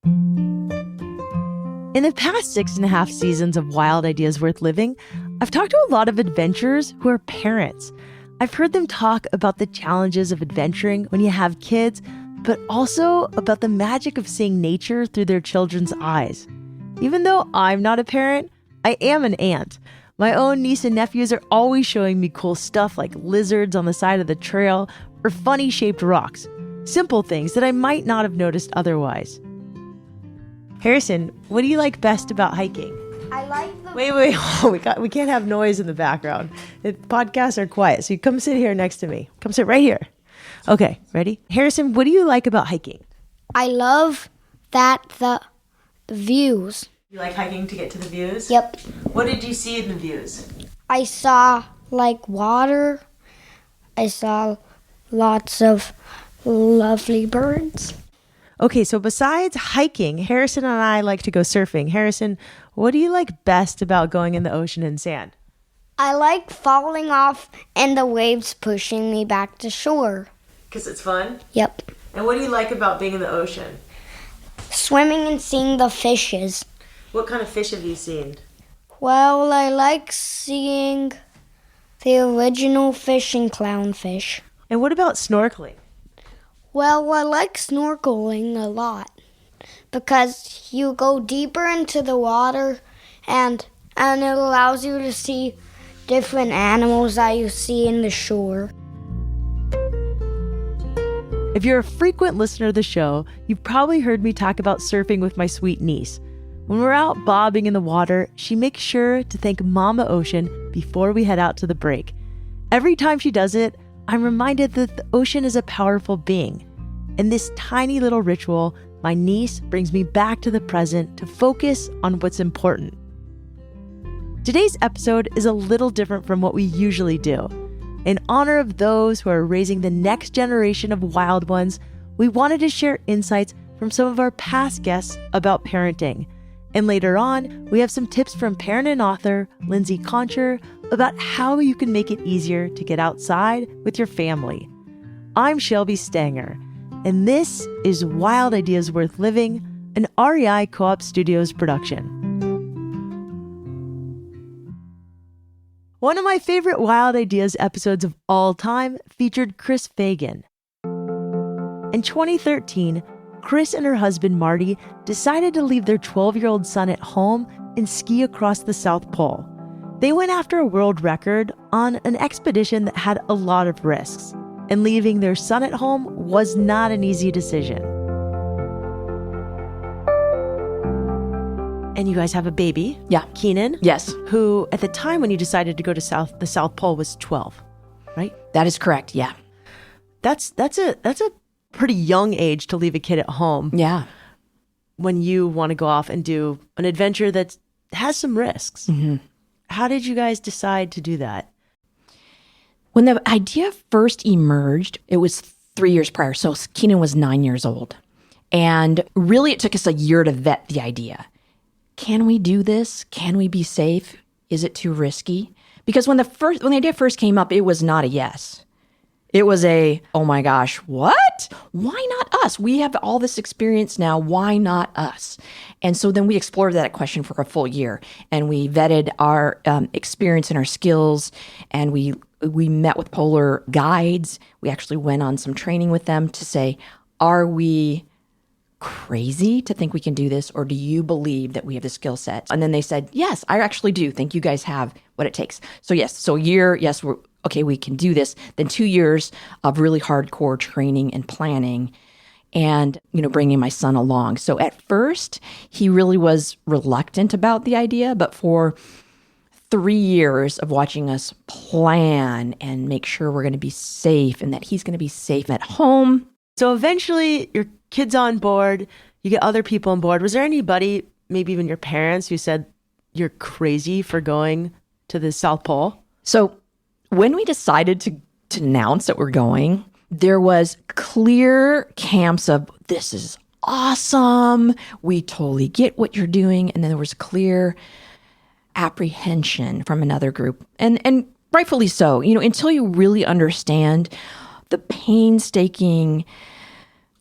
In the past 6.5 seasons of Wild Ideas Worth Living, I've talked to a lot of adventurers who are parents. I've heard them talk about the challenges of adventuring when you have kids, but also about the magic of seeing nature through their children's eyes. Even though I'm not a parent, I am an aunt. My own niece and nephews are always showing me cool stuff like lizards on the side of the trail or funny shaped rocks. Simple things that I might not have noticed otherwise. Harrison, what do you like best about hiking? I like the... Wait. We can't have noise in the background. The podcasts are quiet, so you come sit here next to me. Come sit right here. Okay, ready? Harrison, what do you like about hiking? I love that the views. You like hiking to get to the views? Yep. What did you see in the views? I saw water. I saw lots of lovely birds. Okay, so besides hiking, Harrison and I like to go surfing. Harrison, what do you like best about going in the ocean and sand? I like falling off and the waves pushing me back to shore. Because it's fun? Yep. And what do you like about being in the ocean? Swimming and seeing the fishes. What kind of fish have you seen? Well, I like seeing the original fish and clownfish. And what about snorkeling? Well, I like snorkeling a lot because you go deeper into the water and it allows you to see different animals that you see in the shore. If you're a frequent listener to the show, you've probably heard me talk about surfing with my sweet niece. When we're out bobbing in the water, she makes sure to thank Mama Ocean before we head out to the break. Every time she does it, I'm reminded that the ocean is a powerful being. In this tiny little ritual, my niece brings me back to the present to focus on what's important. Today's episode is a little different from what we usually do. In honor of those who are raising the next generation of wild ones, we wanted to share insights from some of our past guests about parenting. And later on, we have some tips from parent and author Lindsay Concher about how you can make it easier to get outside with your family. I'm Shelby Stanger, and this is Wild Ideas Worth Living, an REI Co-op Studios production. One of my favorite Wild Ideas episodes of all time featured Chris Fagan. In 2013, Chris and her husband Marty decided to leave their 12-year-old son at home and ski across the South Pole. They went after a world record on an expedition that had a lot of risks, and leaving their son at home was not an easy decision. And you guys have a baby. Yeah. Keenan. Yes. Who, at the time when you decided to go to the South Pole, was 12, right? That is correct, yeah. That's a pretty young age to leave a kid at home. Yeah. When you want to go off and do an adventure that has some risks. Mm-hmm. How did you guys decide to do that? When the idea first emerged, it was 3 years prior. So Keenan was 9 years old. And really it took us a year to vet the idea. Can we do this? Can we be safe? Is it too risky? Because when the idea first came up, it was not a yes. It was a, oh my gosh, what? Why not us? We have all this experience now. Why not us? And so then we explored that question for a full year, and we vetted our experience and our skills, and we met with polar guides. We actually went on some training with them to say, are we crazy to think we can do this, or do you believe that we have the skill set? And then they said, yes, I actually do think you guys have what it takes. So yes, so a year, yes, okay, we can do this. Then 2 years of really hardcore training and planning, and bringing my son along. So at first, he really was reluctant about the idea, but for 3 years of watching us plan and make sure we're going to be safe and that he's going to be safe at home. So eventually, your kid's on board, you get other people on board. Was there anybody, maybe even your parents, who said you're crazy for going to the South Pole? So when we decided to announce that we're going, there was clear camps of, this is awesome, we totally get what you're doing. And then there was clear apprehension from another group. And rightfully so, until you really understand the painstaking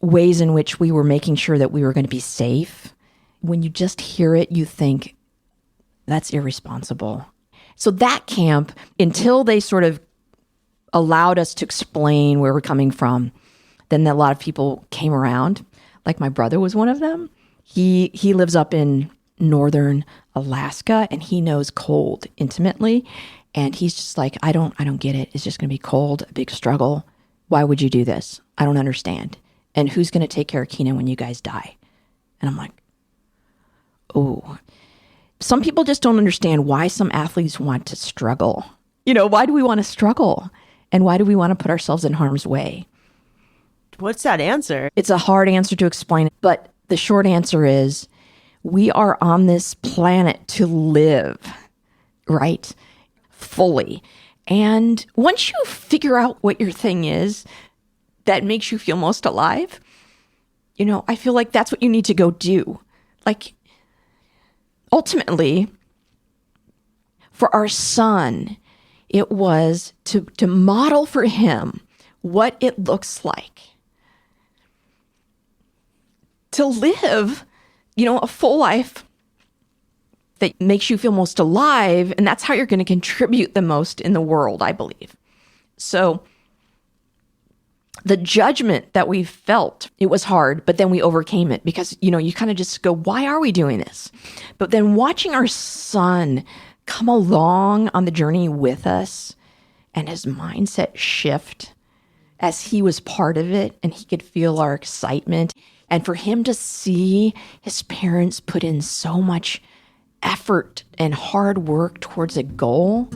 ways in which we were making sure that we were going to be safe. When you just hear it, you think, that's irresponsible. So that camp, until they sort of allowed us to explain where we're coming from, then a lot of people came around. Like my brother was one of them. He lives up in northern Alaska, and he knows cold intimately. And he's just like, I don't get it. It's just going to be cold, a big struggle. Why would you do this? I don't understand. And who's going to take care of Keenan when you guys die? And I'm like, oh. Some people just don't understand why some athletes want to struggle. Why do we want to struggle? And why do we want to put ourselves in harm's way? What's that answer? It's a hard answer to explain, but the short answer is we are on this planet to live, right? Fully. And once you figure out what your thing is that makes you feel most alive, I feel like that's what you need to go do. Like, ultimately, for our son, it was to model for him what it looks like to live, a full life that makes you feel most alive. And that's how you're going to contribute the most in the world, I believe. So the judgment that we felt, it was hard, but then we overcame it because, you kind of just go, why are we doing this? But then watching our son come along on the journey with us and his mindset shift as he was part of it and he could feel our excitement. And for him to see his parents put in so much effort and hard work towards a goal,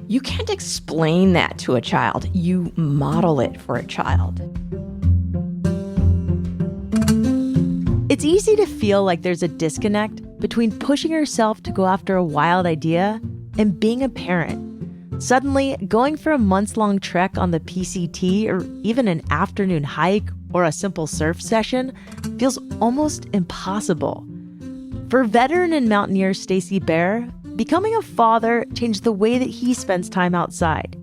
you can't explain that to a child. You model it for a child. It's easy to feel like there's a disconnect between pushing yourself to go after a wild idea and being a parent. Suddenly, going for a months-long trek on the PCT or even an afternoon hike or a simple surf session feels almost impossible. For veteran and mountaineer Stacy Bear, becoming a father changed the way that he spends time outside.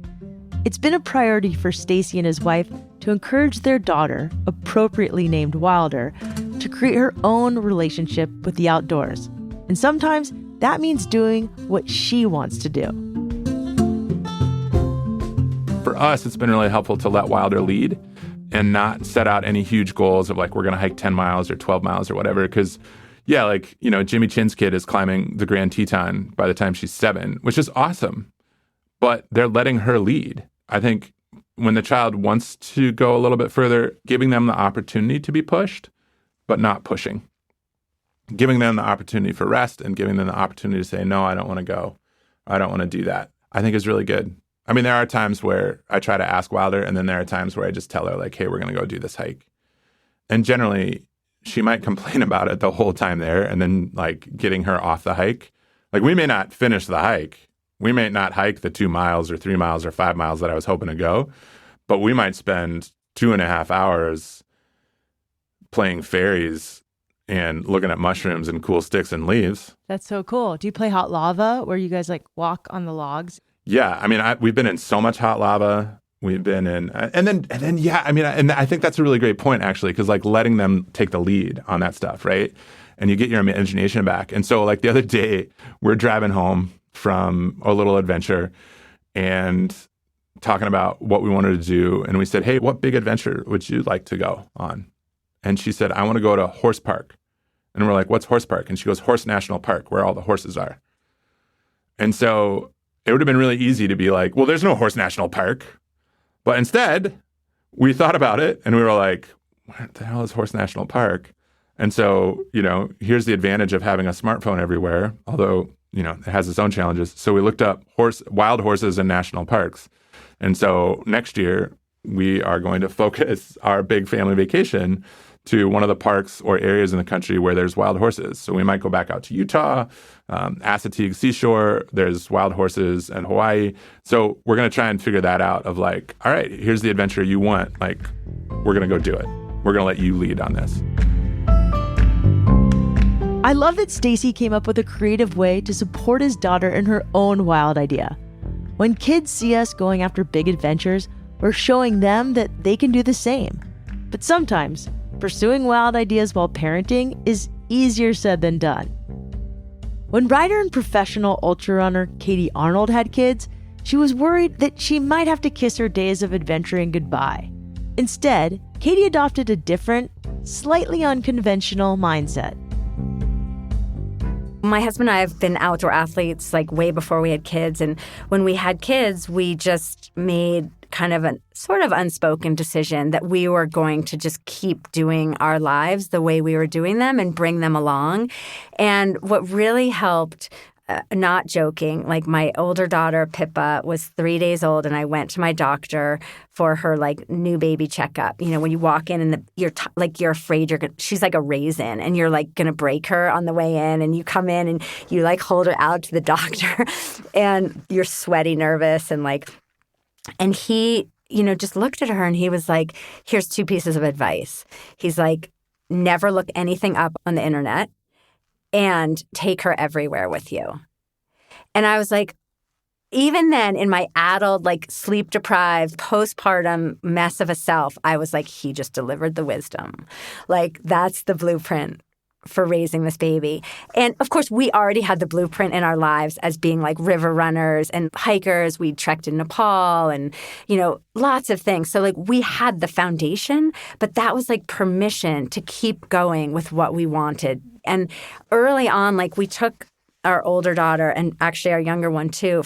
It's been a priority for Stacy and his wife to encourage their daughter, appropriately named Wilder, to create her own relationship with the outdoors. And sometimes that means doing what she wants to do. For us, it's been really helpful to let Wilder lead and not set out any huge goals of like, we're going to hike 10 miles or 12 miles or whatever. Because Jimmy Chin's kid is climbing the Grand Teton by the time she's 7, which is awesome. But they're letting her lead. I think when the child wants to go a little bit further, giving them the opportunity to be pushed, but not pushing. Giving them the opportunity for rest and giving them the opportunity to say, no, I don't want to go. I don't want to do that. I think is really good. I mean, there are times where I try to ask Wilder, and then there are times where I just tell her, like, hey, we're going to go do this hike. And generally, she might complain about it the whole time there, and then, like, getting her off the hike. Like, we may not finish the hike. We may not hike the 2 miles or 3 miles or 5 miles that I was hoping to go, but we might spend 2.5 hours playing fairies and looking at mushrooms and cool sticks and leaves. That's so cool. Do you play hot lava where you guys, like, walk on the logs? Yeah, I mean, we've been in so much hot lava. We've been in, and then, yeah, I mean, and I think that's a really great point, actually, because like letting them take the lead on that stuff, right? And you get your imagination back. And so, like the other day, we're driving home from a little adventure and talking about what we wanted to do. And we said, hey, what big adventure would you like to go on? And she said, I want to go to Horse Park. And we're like, what's Horse Park? And she goes, Horse National Park, where all the horses are. And so it would have been really easy to be like, well, there's no Horse National Park. But instead, we thought about it and we were like, what the hell is Horse National Park? And so, here's the advantage of having a smartphone everywhere, although, it has its own challenges. So we looked up wild horses in national parks. And so next year, we are going to focus our big family vacation to one of the parks or areas in the country where there's wild horses. So we might go back out to Utah, Assateague Seashore. There's wild horses in Hawaii. So we're going to try and figure that out of like, all right, here's the adventure you want. Like, we're going to go do it. We're going to let you lead on this. I love that Stacy came up with a creative way to support his daughter in her own wild idea. When kids see us going after big adventures, we're showing them that they can do the same. But sometimes, pursuing wild ideas while parenting is easier said than done. When writer and professional ultra runner Katie Arnold had kids, she was worried that she might have to kiss her days of adventuring goodbye. Instead, Katie adopted a different, slightly unconventional mindset. My husband and I have been outdoor athletes like way before we had kids. And when we had kids, we just made kind of a sort of unspoken decision that we were going to just keep doing our lives the way we were doing them and bring them along. And what really helped, not joking, like my older daughter, Pippa, was 3 days old, and I went to my doctor for her like new baby checkup. You know, when you walk in and you're afraid she's like a raisin and you're like going to break her on the way in, and you come in and you like hold her out to the doctor and you're sweaty, nervous, and he, just looked at her and he was like, here's 2 pieces of advice. He's like, never look anything up on the internet and take her everywhere with you. And I was like, even then in my addled, like sleep deprived, postpartum mess of a self, I was like, he just delivered the wisdom. Like that's the blueprint for raising this baby. And of course, we already had the blueprint in our lives as being like river runners and hikers. We trekked in Nepal and, lots of things. So like we had the foundation, but that was like permission to keep going with what we wanted. And early on, like we took our older daughter and actually our younger one too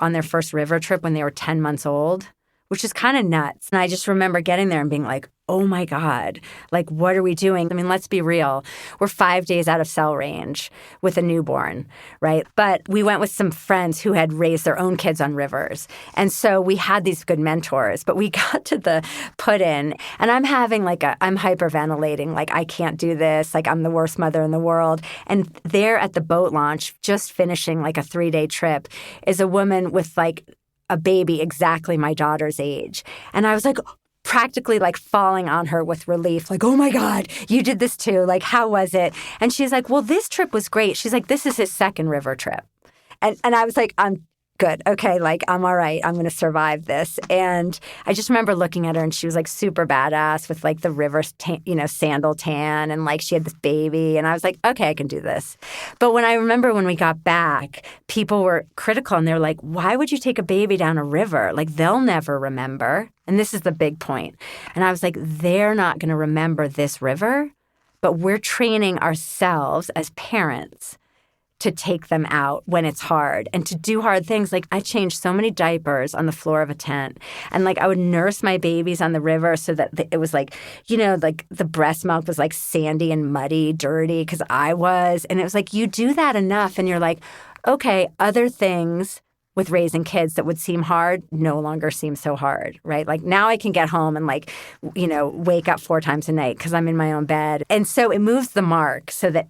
on their first river trip when they were 10 months old, which is kind of nuts. And I just remember getting there and being like, oh my God, like, what are we doing? I mean, let's be real. We're 5 days out of cell range with a newborn, right? But we went with some friends who had raised their own kids on rivers. And so we had these good mentors, but we got to the put-in and I'm having I'm hyperventilating, like, I can't do this, like, I'm the worst mother in the world. And there at the boat launch, just finishing like a 3-day trip, is a woman with like a baby exactly my daughter's age. And I was like, practically like falling on her with relief, like, oh my God, you did this too. Like, how was it? And she's like, well, this trip was great. She's like, this is his second river trip. And I was like, I'm good. Okay, like, I'm all right. I'm going to survive this. And I just remember looking at her and she was like super badass with like the river, sandal tan, and like she had this baby. And I was like, okay, I can do this. But when we got back, people were critical and they're like, why would you take a baby down a river? Like, they'll never remember. And this is the big point. And I was like, they're not going to remember this river, but we're training ourselves as parents to take them out when it's hard and to do hard things. Like, I changed so many diapers on the floor of a tent, and like I would nurse my babies on the river so that it was like, like the breast milk was like sandy and muddy, dirty, because I was. And it was like, you do that enough and you're like, okay, other things with raising kids that would seem hard no longer seem so hard, right? Like, now I can get home and like, wake up 4 times a night because I'm in my own bed. And so it moves the mark so that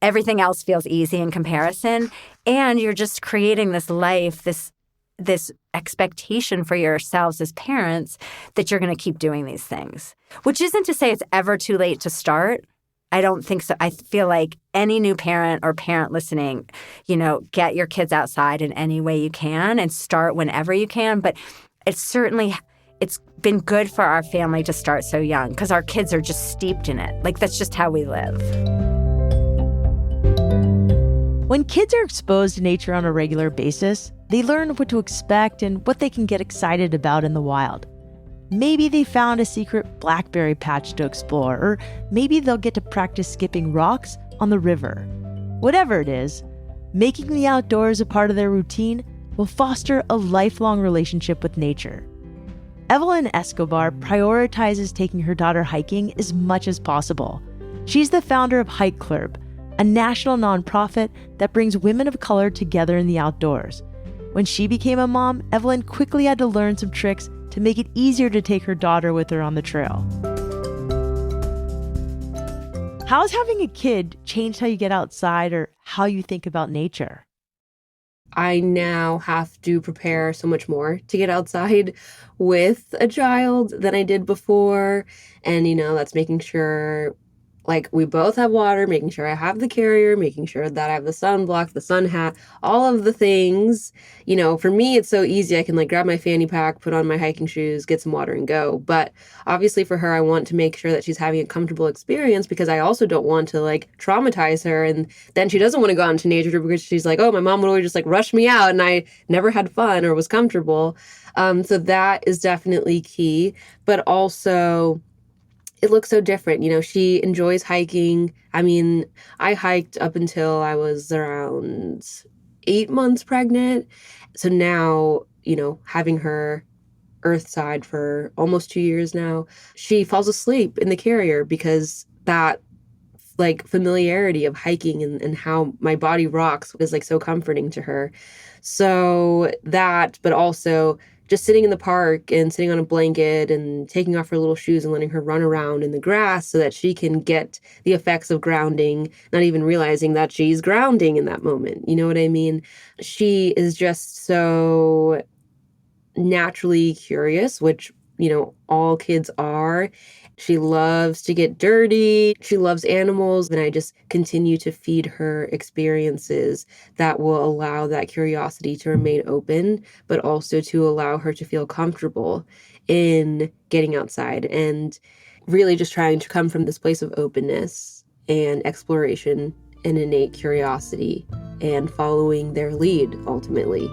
everything else feels easy in comparison. And you're just creating this life, this expectation for yourselves as parents that you're going to keep doing these things, which isn't to say it's ever too late to start. I don't think so. I feel like any new parent or parent listening, get your kids outside in any way you can and start whenever you can. But it's been good for our family to start so young because our kids are just steeped in it. Like, that's just how we live. When kids are exposed to nature on a regular basis, they learn what to expect and what they can get excited about in the wild. Maybe they found a secret blackberry patch to explore, or maybe they'll get to practice skipping rocks on the river. Whatever it is, making the outdoors a part of their routine will foster a lifelong relationship with nature. Evelyn Escobar prioritizes taking her daughter hiking as much as possible. She's the founder of Hike Club, a national nonprofit that brings women of color together in the outdoors. When she became a mom, Evelyn quickly had to learn some tricks to make it easier to take her daughter with her on the trail. How has having a kid changed how you get outside or how you think about nature? I now have to prepare so much more to get outside with a child than I did before. And, that's making sure Like, we both have water, making sure I have the carrier, making sure that I have the sunblock, the sun hat, all of the things. You know, for me, it's so easy. I can like grab my fanny pack, put on my hiking shoes, get some water and go. But obviously for her, I want to make sure that she's having a comfortable experience, because I also don't want to like traumatize her. And then she doesn't want to go out into nature because she's like, oh, my mom would always just like rush me out and I never had fun or was comfortable. So that is definitely key. But also, it looks so different. You know, she enjoys hiking. I mean, I hiked up until I was around 8 months pregnant. So now, you know, having her earthside for almost 2 years now, she falls asleep in the carrier because that like familiarity of hiking and how my body rocks is like so comforting to her. So that, but also just sitting in the park and sitting on a blanket and taking off her little shoes and letting her run around in the grass so that she can get the effects of grounding, not even realizing that she's grounding in that moment. You know what I mean? She is just so naturally curious, which, you know, all kids are. She loves to get dirty. She loves animals. And I just continue to feed her experiences that will allow that curiosity to remain open, but also to allow her to feel comfortable in getting outside and really just trying to come from this place of openness and exploration and innate curiosity and following their lead ultimately.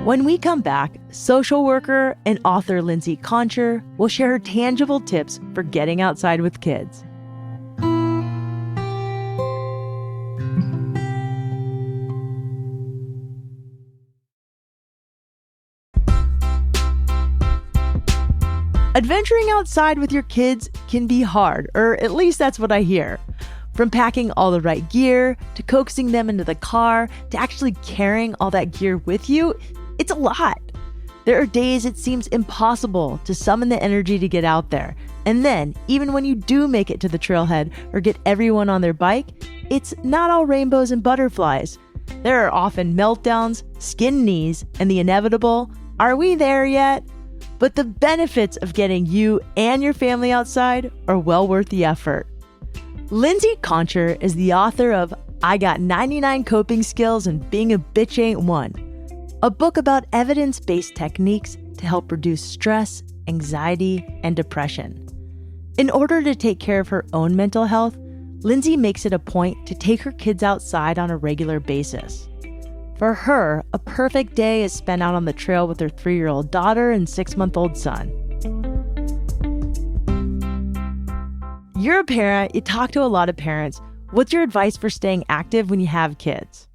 When we come back, social worker and author Lindsay Concher will share her tangible tips for getting outside with kids. Adventuring outside with your kids can be hard, or at least that's what I hear. From packing all the right gear, to coaxing them into the car, to actually carrying all that gear with you, it's a lot. There are days it seems impossible to summon the energy to get out there. And then, even when you do make it to the trailhead or get everyone on their bike, it's not all rainbows and butterflies. There are often meltdowns, skinned knees, and the inevitable, are we there yet? But the benefits of getting you and your family outside are well worth the effort. Lindsay Concher is the author of I Got 99 Coping Skills and Being a Bitch Ain't One, a book about evidence-based techniques to help reduce stress, anxiety, and depression. In order to take care of her own mental health, Lindsay makes it a point to take her kids outside on a regular basis. For her, a perfect day is spent out on the trail with her 3-year-old daughter and 6-month-old son. You're a parent, you talk to a lot of parents. What's your advice for staying active when you have kids?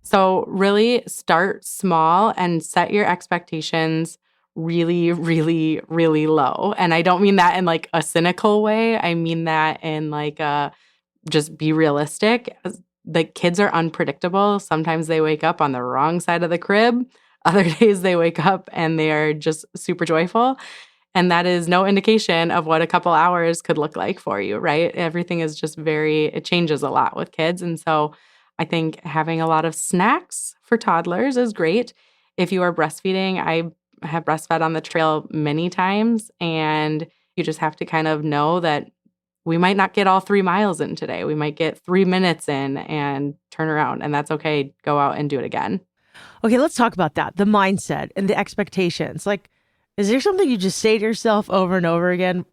So really start small and set your expectations really, really, really low. And I don't mean that in like a cynical way. I mean that in like just be realistic. The kids are unpredictable. Sometimes they wake up on the wrong side of the crib. Other days they wake up and they are just super joyful. And that is no indication of what a couple hours could look like for you, right? Everything is just it changes a lot with kids. And so I think having a lot of snacks for toddlers is great. If you are breastfeeding, I have breastfed on the trail many times, and you just have to kind of know that we might not get all 3 miles in today. We might get 3 minutes in and turn around, and that's okay. Go out and do it again. Okay, let's talk about that. The mindset and the expectations. Like, is there something you just say to yourself over and over again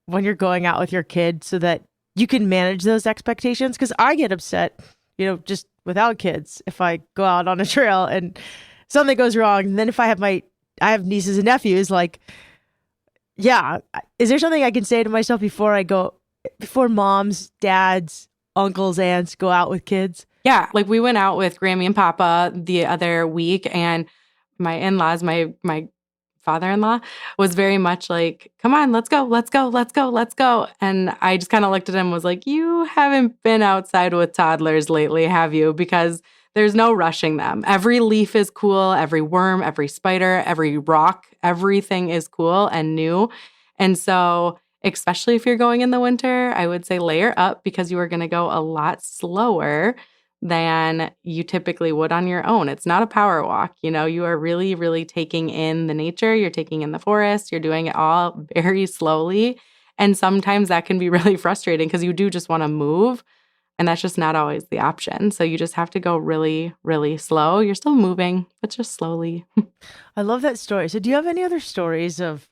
when you're going out with your kid so that you can manage those expectations? Because I get upset, just without kids, if I go out on a trail and something goes wrong. And then if I have nieces and nephews, like, yeah, is there something I can say to myself before moms, dads, uncles, aunts go out with kids? Yeah, like we went out with Grammy and Papa the other week, and my in-laws, my father-in-law was very much like, come on, let's go, let's go, let's go, let's go. And I just kind of looked at him and was like, you haven't been outside with toddlers lately, have you? Because there's no rushing them. Every leaf is cool, every worm, every spider, every rock, everything is cool and new. And so especially if you're going in the winter, I would say layer up because you are going to go a lot slower than you typically would on your own. It's not a power walk. You are really, really taking in the nature. You're taking in the forest. You're doing it all very slowly. And sometimes that can be really frustrating because you do just want to move. And that's just not always the option. So you just have to go really, really slow. You're still moving, but just slowly. I love that story. So do you have any other stories of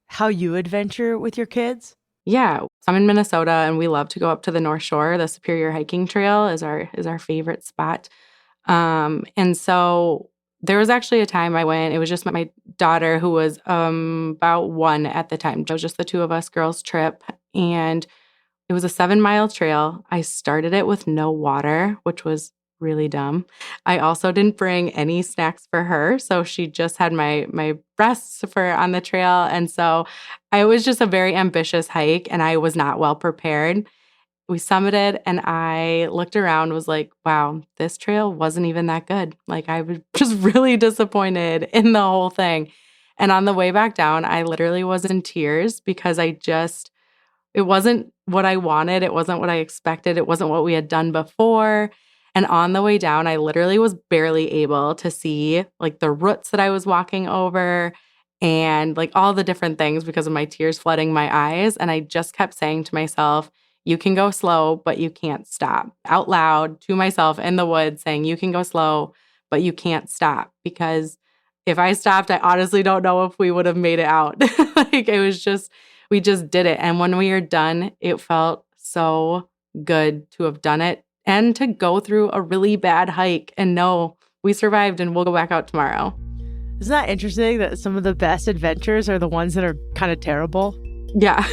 how you adventure with your kids? Yeah, I'm in Minnesota and we love to go up to the North Shore. The Superior Hiking Trail is our favorite spot. And so there was actually a time I went, it was just my daughter who was about 1 at the time. It was just the two of us girls trip. And it was a 7-mile trail. I started it with no water, which was really dumb. I also didn't bring any snacks for her. So she just had my breasts on the trail. And so it was just a very ambitious hike and I was not well prepared. We summited and I looked around, was like, wow, this trail wasn't even that good. Like I was just really disappointed in the whole thing. And on the way back down, I literally was in tears because it wasn't what I wanted. It wasn't what I expected. It wasn't what we had done before. And on the way down, I literally was barely able to see like the roots that I was walking over and like all the different things because of my tears flooding my eyes. And I just kept saying to myself, you can go slow, but you can't stop. Out loud to myself in the woods saying, you can go slow, but you can't stop. Because if I stopped, I honestly don't know if we would have made it out. Like it was just, we just did it. And when we were done, it felt so good to have done it and to go through a really bad hike and know we survived and we'll go back out tomorrow. Isn't that interesting that some of the best adventures are the ones that are kind of terrible? Yeah.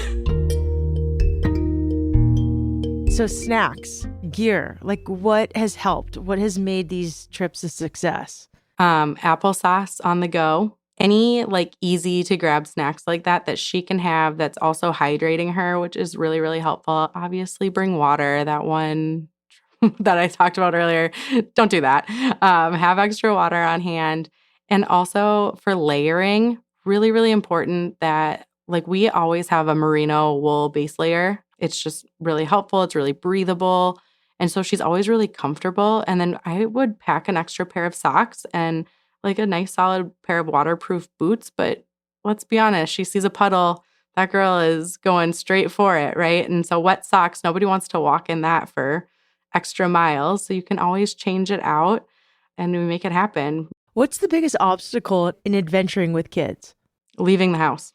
So snacks, gear, like what has helped? What has made these trips a success? Applesauce on the go. Any like easy to grab snacks like that she can have that's also hydrating her, which is really, really helpful. Obviously bring water, that one that I talked about earlier. Don't do that. Have extra water on hand. And also for layering, really, really important that like we always have a merino wool base layer. It's just really helpful. It's really breathable. And so she's always really comfortable. And then I would pack an extra pair of socks and like a nice solid pair of waterproof boots. But let's be honest, she sees a puddle, that girl is going straight for it, right? And so wet socks, nobody wants to walk in that for extra miles. So you can always change it out and we make it happen. What's the biggest obstacle in adventuring with kids? Leaving the house.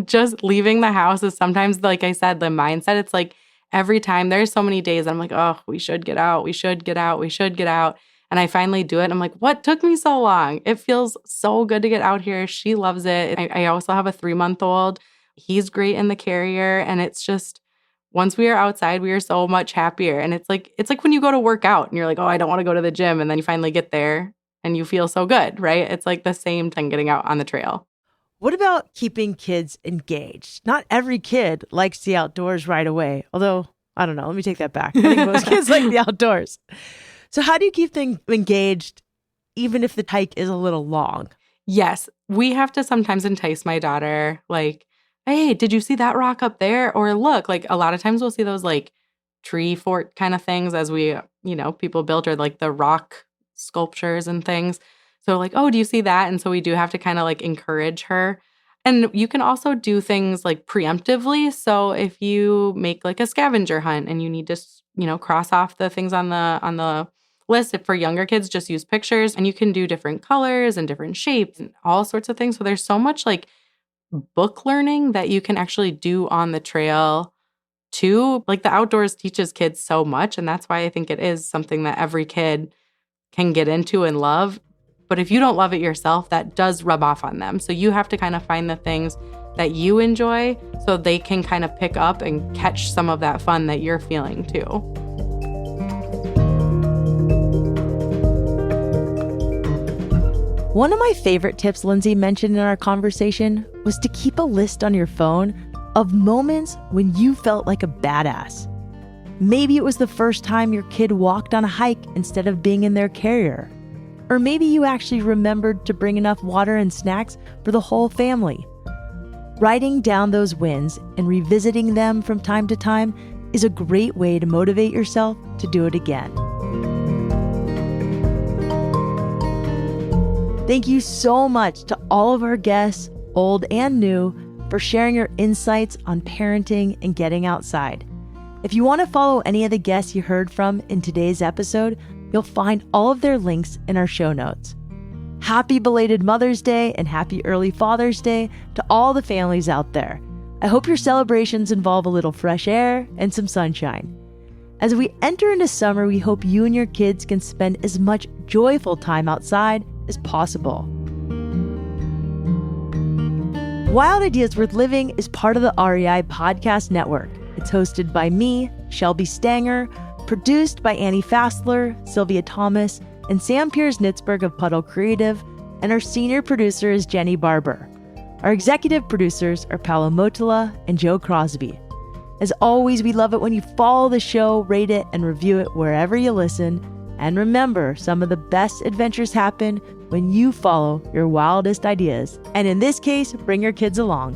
Just leaving the house is sometimes, like I said, the mindset. It's like every time there's so many days I'm like, oh, we should get out. We should get out. We should get out. And I finally do it. And I'm like, what took me so long? It feels so good to get out here. She loves it. I also have a 3-month-old. He's great in the carrier. And it's just, once we are outside, we are so much happier. And it's like when you go to work out and you're like, oh, I don't want to go to the gym. And then you finally get there and you feel so good, right? It's like the same thing getting out on the trail. What about keeping kids engaged? Not every kid likes the outdoors right away. Although, I don't know. Let me take that back. I think most kids like the outdoors. So how do you keep them engaged even if the hike is a little long? Yes. We have to sometimes entice my daughter, like, hey, did you see that rock up there? Or look, like a lot of times we'll see those like tree fort kind of things as we, people built, or like the rock sculptures and things. So like, oh, do you see that? And so we do have to kind of like encourage her. And you can also do things like preemptively. So if you make like a scavenger hunt and you need to, cross off the things on the list, if for younger kids, just use pictures and you can do different colors and different shapes and all sorts of things. So there's so much like book learning that you can actually do on the trail too. Like the outdoors teaches kids so much. And that's why I think it is something that every kid can get into and love. But if you don't love it yourself, that does rub off on them. So you have to kind of find the things that you enjoy so they can kind of pick up and catch some of that fun that you're feeling too. One of my favorite tips Lindsay mentioned in our conversation was to keep a list on your phone of moments when you felt like a badass. Maybe it was the first time your kid walked on a hike instead of being in their carrier. Or maybe you actually remembered to bring enough water and snacks for the whole family. Writing down those wins and revisiting them from time to time is a great way to motivate yourself to do it again. Thank you so much to all of our guests, old and new, for sharing your insights on parenting and getting outside. If you want to follow any of the guests you heard from in today's episode, you'll find all of their links in our show notes. Happy belated Mother's Day and happy early Father's Day to all the families out there. I hope your celebrations involve a little fresh air and some sunshine. As we enter into summer, we hope you and your kids can spend as much joyful time outside as possible. Wild Ideas Worth Living is part of the REI Podcast Network. It's hosted by me, Shelby Stanger, produced by Annie Fassler, Sylvia Thomas, and Sam Piers-Nitzberg of Puddle Creative, and our senior producer is Jenny Barber. Our executive producers are Paolo Motola and Joe Crosby. As always, we love it when you follow the show, rate it, and review it wherever you listen. And remember, some of the best adventures happen when you follow your wildest ideas. And in this case, bring your kids along.